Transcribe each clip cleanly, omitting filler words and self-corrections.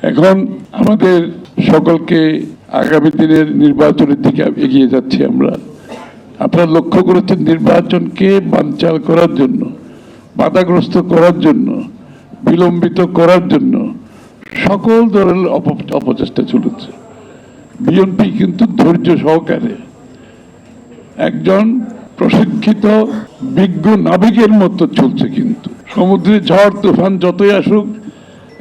এখন আমাদের সকলকে আগামী দিনের নির্বাচনের দিকে এগিয়ে যাচ্ছি আমরা। আপনারা লক্ষ্য করেছেন নির্বাচনকে বানচাল করার জন্য, বাধাগ্রস্ত করার জন্য, বিলম্বিত করার জন্য সকল ধরনের অপচেষ্টা চলেছে। বিএনপি কিন্তু ধৈর্য সহকারে একজন প্রশিক্ষিত বিজ্ঞ নাবিকের মতো চলছে। কিন্তু সমুদ্রে ঝড় তুফান যতই আসুক,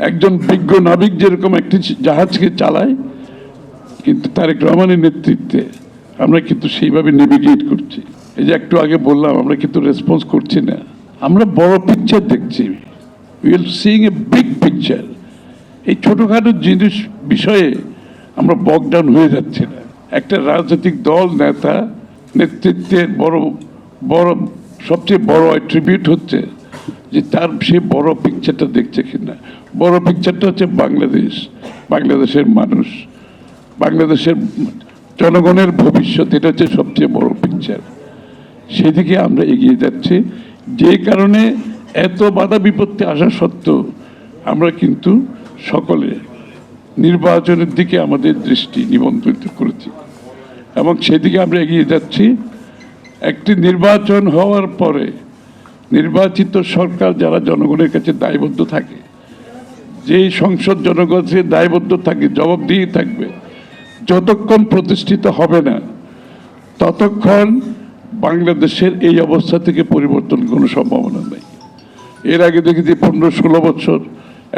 একজন বিজ্ঞ নাবিক যেরকম একটি জাহাজকে চালায়, কিন্তু তারেক রহমানের নেতৃত্বে আমরা কিন্তু সেইভাবে নেভিগেট করছি। এই যে একটু আগে বললাম, আমরা কিন্তু রেসপন্স করছি না, আমরা বড় পিকচার দেখছি। We are seeing a big picture. এই ছোটখাটো জিনিস বিষয়ে আমরা বক ডাউন হয়ে যাচ্ছি না। একটা রাজনৈতিক দল নেতা নেতৃত্বের বড় সবচেয়ে বড় অ্যাট্রিবিউট হচ্ছে যে তার সে বড় পিকচারটা দেখছে কিনা। বড় পিকচারটা হচ্ছে বাংলাদেশ, বাংলাদেশের মানুষ, বাংলাদেশের জনগণের ভবিষ্যৎ। এটা হচ্ছে সবচেয়ে বড় পিকচার। সেদিকে আমরা এগিয়ে যাচ্ছি। যে কারণে এত বাধা বিপত্তি আসা সত্ত্বেও আমরা কিন্তু সকলে নির্বাচনের দিকে আমাদের দৃষ্টি নিবন্ধিত করেছি এবং সেদিকে আমরা এগিয়ে যাচ্ছি। একটি নির্বাচন হওয়ার পরে নির্বাচিত সরকার যারা জনগণের কাছে দায়বদ্ধ থাকে, যেই সংসদ জনগণের দায়বদ্ধ থাকে, জবাবদিহি থাকবে, যতক্ষণ প্রতিষ্ঠিত হবে না ততক্ষণ বাংলাদেশের এই অবস্থা থেকে পরিবর্তন কোনো সম্ভাবনা নেই। এর আগে দেখেছি 15-16 বছর,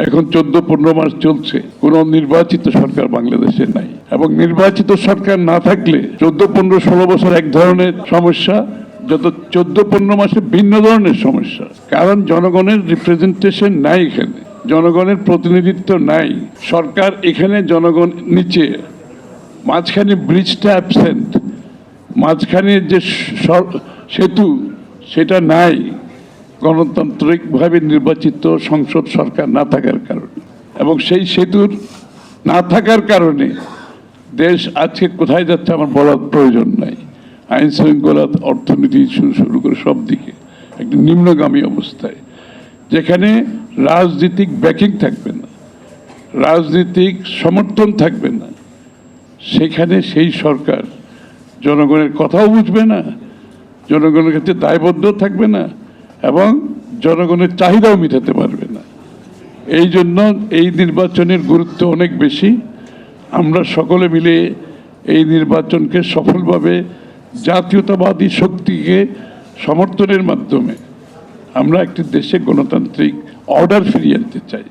এখন 14-15 মাস চলছে, কোন নির্বাচিত সরকার বাংলাদেশে নাই। এবং নির্বাচিত সরকার না থাকলে 14-15-16 বছর এক ধরনের সমস্যা, যত 14-15 মাসে ভিন্ন ধরনের সমস্যা। কারণ জনগণের রিপ্রেজেন্টেশন নাই, এখানে জনগণের প্রতিনিধিত্ব নাই। সরকার এখানে, জনগণ নিচে, মাঝখানে ব্রিজটা অ্যাবসেন্ট, মাঝখানে যে সেতু সেটা নাই গণতান্ত্রিকভাবে নির্বাচিত সংসদ সরকার না থাকার কারণে। এবং সেই সেতুর না থাকার কারণে দেশ আজকে কোথায় যাচ্ছে আমার বলার প্রয়োজন নাই। আইন শৃঙ্খলা, অর্থনীতি শুরু করে সব দিকে একটি নিম্নগামী অবস্থায়, যেখানে রাজনৈতিক ব্যাকিং থাকবে না, রাজনৈতিক সমর্থন থাকবে না, সেখানে সেই সরকার জনগণের কথাও বুঝবে না, জনগণের কাছে দায়বদ্ধ থাকবে না এবং জনগণের চাহিদাও মেটাতে পারবে না। এই জন্য এই নির্বাচনের গুরুত্ব অনেক বেশি। আমরা সকলে মিলে এই নির্বাচনকে সফলভাবে জাতীয়তাবাদী শক্তিকে সমর্থনের মাধ্যমে আমরা একটি দেশে গণতান্ত্রিক অর্ডার ফিরিয়ে আনতে চাই।